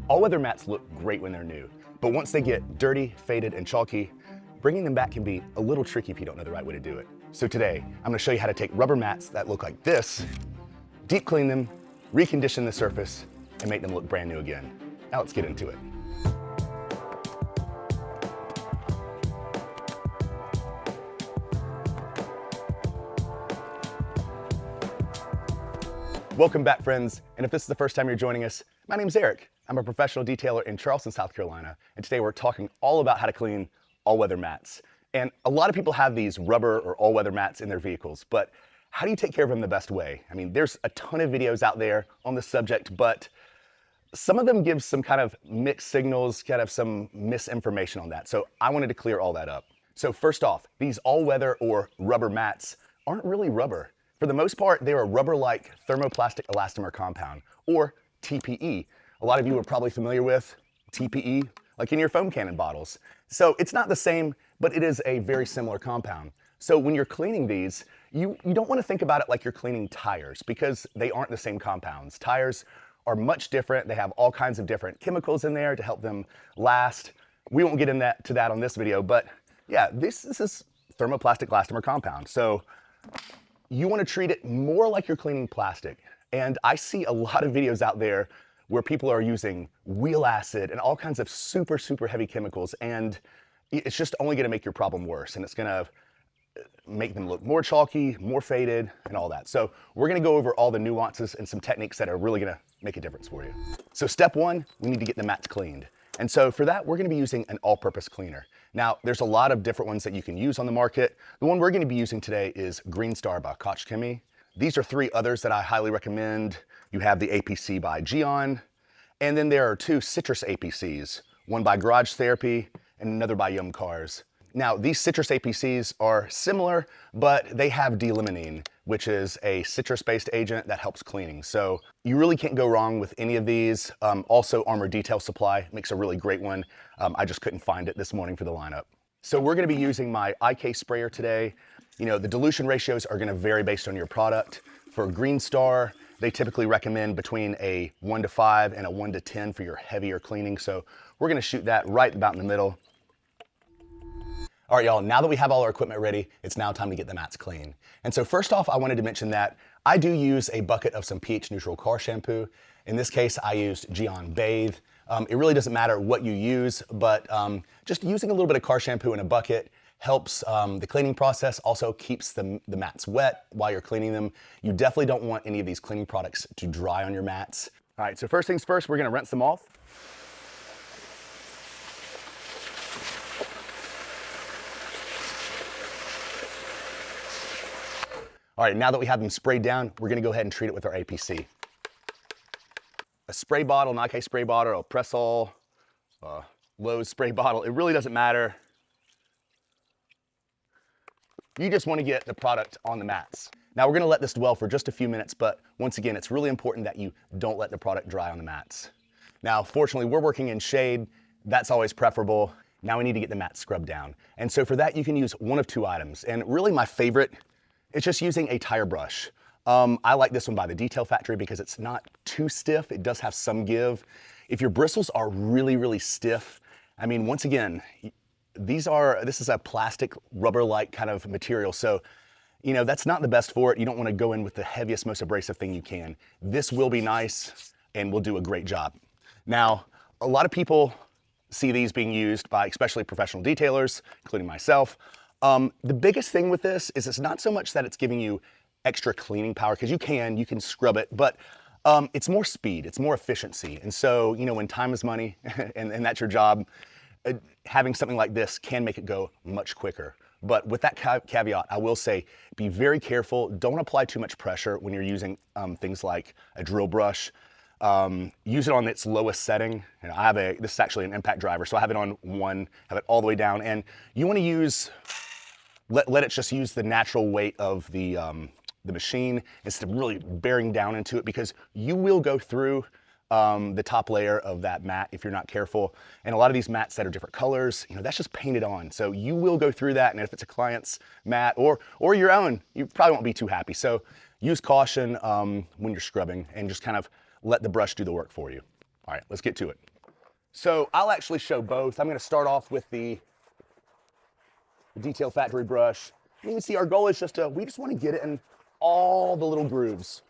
All-weather mats look great when they're new, but once they get dirty, faded, and chalky, bringing them back can be a little tricky if you don't know the right way to do it. So today, I'm gonna show you how to take rubber mats that look like this, deep clean them, recondition the surface, and make them look brand new again. Now let's get into it. Welcome back, friends, and if this is the first time you're joining us, my name's Eric. I'm a professional detailer in Charleston, South Carolina, and today we're talking all about how to clean all-weather mats. And a lot of people have these rubber or all-weather mats in their vehicles, but how do you take care of them the best way? I mean, there's a ton of videos out there on the subject, but some of them give some kind of mixed signals, kind of some misinformation on that. So I wanted to clear all that up. So first off, these all-weather or rubber mats aren't really rubber. For the most part, they're a rubber-like thermoplastic elastomer compound, or TPE. A lot of you are probably familiar with TPE, like in your foam cannon bottles. So it's not the same, but it is a very similar compound. So when you're cleaning these, you don't want to think about it like you're cleaning tires, because they aren't the same compounds. Tires are much different. They have all kinds of different chemicals in there to help them last. We won't get into that on this video, but yeah, this is thermoplastic elastomer compound. So you want to treat it more like you're cleaning plastic. And I see a lot of videos out there where people are using wheel acid and all kinds of super, super heavy chemicals, and it's just only going to make your problem worse, and it's going to make them look more chalky, more faded, and all that. So we're going to go over all the nuances and some techniques that are really going to make a difference for you. So step one, we need to get the mats cleaned. And so for that, we're going to be using an all-purpose cleaner. Now, there's a lot of different ones that you can use on the market. The one we're going to be using today is Green Star by Koch Chemie. These are three others that I highly recommend. You have the APC by Geon, and then there are two citrus APCs, one by Garage Therapy and another by Yum Cars. Now, these citrus APCs are similar, but they have D-limonene, which is a citrus-based agent that helps cleaning. So you really can't go wrong with any of these. Also, Armour Detail Supply makes a really great one. I just couldn't find it this morning for the lineup. So we're gonna be using my IK sprayer today. You know, the dilution ratios are gonna vary based on your product. For Green Star, they typically recommend between a 1 to 5 and a 1 to 10 for your heavier cleaning. So we're gonna shoot that right about in the middle. All right, y'all, now that we have all our equipment ready, it's now time to get the mats clean. And so first off, I wanted to mention that I do use a bucket of some pH neutral car shampoo. In this case, I used Geon Bathe. It really doesn't matter what you use, but just using a little bit of car shampoo in a bucket helps the cleaning process, also keeps the mats wet while you're cleaning them. You definitely don't want any of these cleaning products to dry on your mats. All right, so first things first, we're gonna rinse them off. All right, now that we have them sprayed down, we're gonna go ahead and treat it with our APC. A spray bottle, an IK spray bottle, a Pressol, Lowe's spray bottle, it really doesn't matter. You just wanna get the product on the mats. Now we're gonna let this dwell for just a few minutes, but once again, it's really important that you don't let the product dry on the mats. Now, fortunately, we're working in shade. That's always preferable. Now we need to get the mats scrubbed down. And so for that, you can use one of two items. And really my favorite, it's just using a tire brush. I like this one by the Detail Factory because it's not too stiff. It does have some give. If your bristles are really, really stiff, I mean, once again, this is a plastic rubber-like kind of material. So, you know, that's not the best for it. You don't want to go in with the heaviest, most abrasive thing you can. This will be nice and will do a great job. Now, a lot of people see these being used by especially professional detailers, including myself. The biggest thing with this is it's not so much that it's giving you extra cleaning power, because you can scrub it, but it's more speed, it's more efficiency. And so, you know, when time is money and that's your job, having something like this can make it go much quicker. But with that caveat, I will say, be very careful. Don't apply too much pressure when you're using things like a drill brush. Use it on its lowest setting. And I have this is actually an impact driver, so I have it on 1, have it all the way down. And you want to use, let it just use the natural weight of the machine instead of really bearing down into it, because you will go through the top layer of that mat if you're not careful. And a lot of these mats that are different colors, you know, that's just painted on. So you will go through that, and if it's a client's mat or your own, you probably won't be too happy. So use caution when you're scrubbing, and just kind of let the brush do the work for you. All right, let's get to it. So I'll actually show both. I'm gonna start off with the detail factory brush. You can see our goal is we just wanna get it in all the little grooves.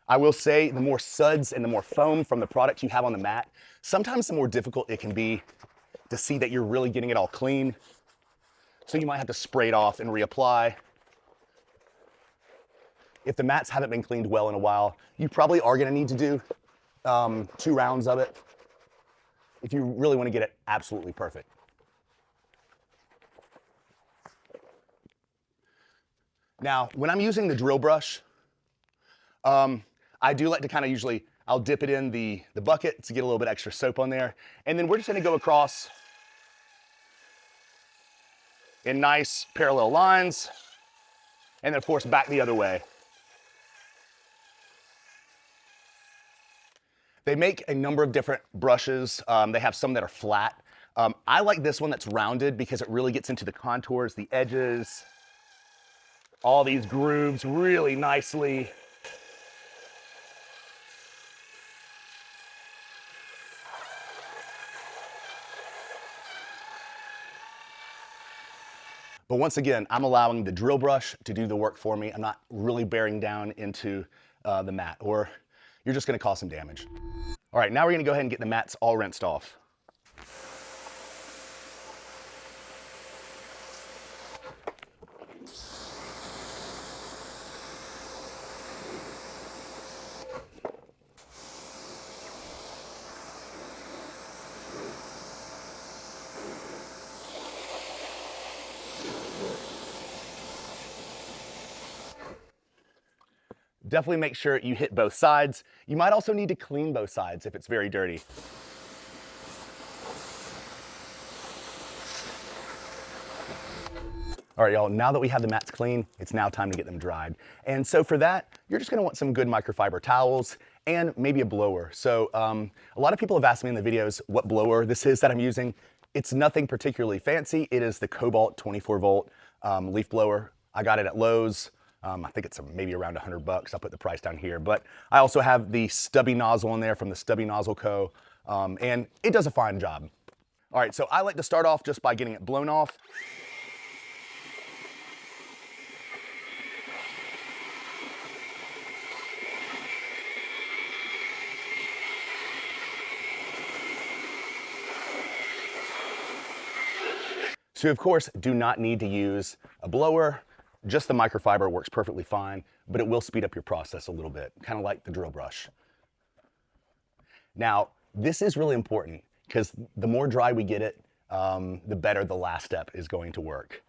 I will say the more suds and the more foam from the product you have on the mat, sometimes the more difficult it can be to see that you're really getting it all clean. So you might have to spray it off and reapply. If the mats haven't been cleaned well in a while, you probably are gonna need to do 2 rounds of it if you really wanna get it absolutely perfect. Now, when I'm using the drill brush, I do like to kind of usually, I'll dip it in the bucket to get a little bit extra soap on there. And then we're just gonna go across in nice parallel lines. And then of course back the other way. They make a number of different brushes. They have some that are flat. I like this one that's rounded because it really gets into the contours, the edges, all these grooves really nicely. But once again, I'm allowing the drill brush to do the work for me. I'm not really bearing down into the mat, or you're just gonna cause some damage. All right, now we're gonna go ahead and get the mats all rinsed off. Definitely make sure you hit both sides. You might also need to clean both sides if it's very dirty. All right, y'all, now that we have the mats clean, it's now time to get them dried. And so for that, you're just gonna want some good microfiber towels and maybe a blower. So a lot of people have asked me in the videos what blower this is that I'm using. It's nothing particularly fancy. It is the Cobalt 24 volt leaf blower. I got it at Lowe's. I think it's maybe around $100. I'll put the price down here. But I also have the stubby nozzle in there from the Stubby Nozzle Co. And it does a fine job. All right, so I like to start off just by getting it blown off. So you, of course, do not need to use a blower. Just the microfiber works perfectly fine, but it will speed up your process a little bit, kind of like the drill brush. Now, this is really important because the more dry we get it, the better the last step is going to work.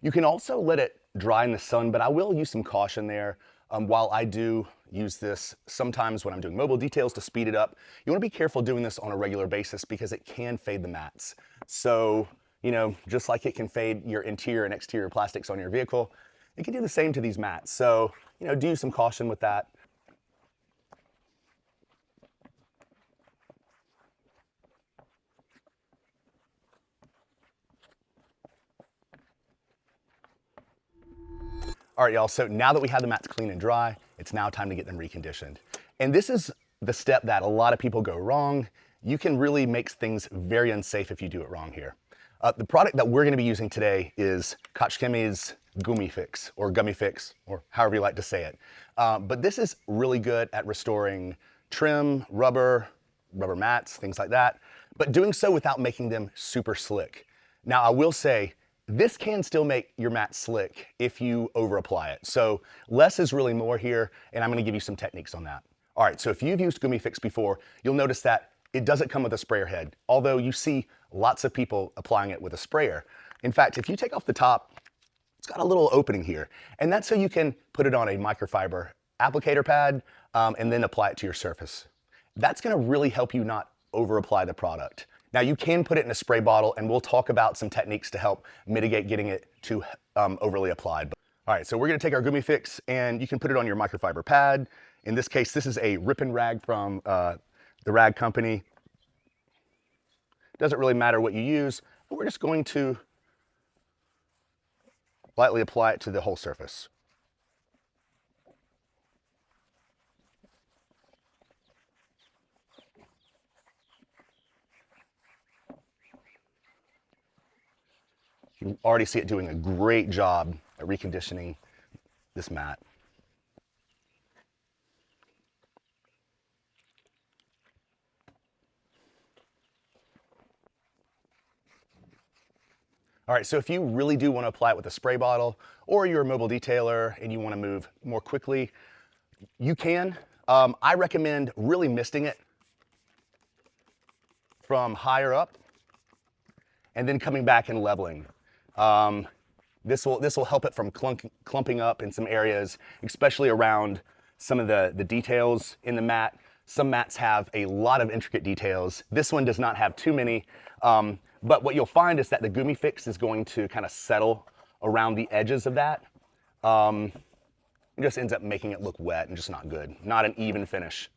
You can also let it dry in the sun, but I will use some caution there. While I do use this sometimes when I'm doing mobile details to speed it up, you want to be careful doing this on a regular basis because it can fade the mats. So, you know, just like it can fade your interior and exterior plastics on your vehicle, it can do the same to these mats. So, you know, do some caution with that. All right, y'all, so now that we have the mats clean and dry, it's now time to get them reconditioned. And this is the step that a lot of people go wrong. You can really make things very unsafe if you do it wrong here. The product that we're gonna be using today is Kochchemi's Gummi Fix, or Gummy Fix, or however you like to say it. But this is really good at restoring trim, rubber mats, things like that, but doing so without making them super slick. Now, I will say, this can still make your mat slick if you over apply it. So less is really more here, and I'm gonna give you some techniques on that. All right, so if you've used Gummi Fix before, you'll notice that it doesn't come with a sprayer head, although you see lots of people applying it with a sprayer. In fact, if you take off the top, it's got a little opening here, and that's so you can put it on a microfiber applicator pad and then apply it to your surface. That's gonna really help you not over apply the product. Now you can put it in a spray bottle, and we'll talk about some techniques to help mitigate getting it too overly applied. All right, so we're gonna take our Gummi Fix, and you can put it on your microfiber pad. In this case, this is a Rip and Rag from the rag company. Doesn't really matter what you use, but we're just going to lightly apply it to the whole surface. You can already see it doing a great job at reconditioning this mat. All right, so if you really do want to apply it with a spray bottle, or you're a mobile detailer and you want to move more quickly, you can. I recommend really misting it from higher up and then coming back and leveling. This will help it from clumping up in some areas, especially around some of the details in the mat. Some mats have a lot of intricate details. This one does not have too many, but what you'll find is that the gummy fix is going to kind of settle around the edges of that. It just ends up making it look wet and just not good, not an even finish.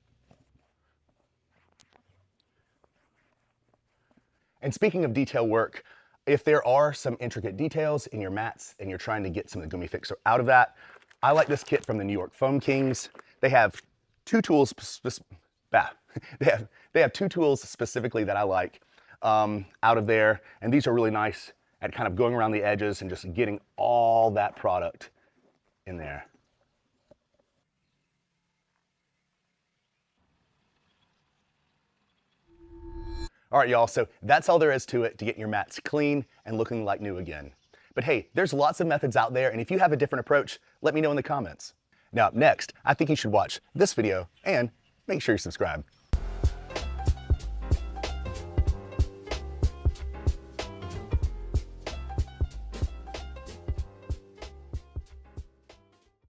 And speaking of detail work, if there are some intricate details in your mats and you're trying to get some of the gummy fix out of that, I like this kit from the New York Foam Kings. They have two tools, they have two tools specifically that I like out of there, and these are really nice at kind of going around the edges and just getting all that product in there. All right, y'all, so that's all there is to it to get your mats clean and looking like new again. But hey, there's lots of methods out there, and if you have a different approach, let me know in the comments. Now, next, I think you should watch this video and make sure you subscribe.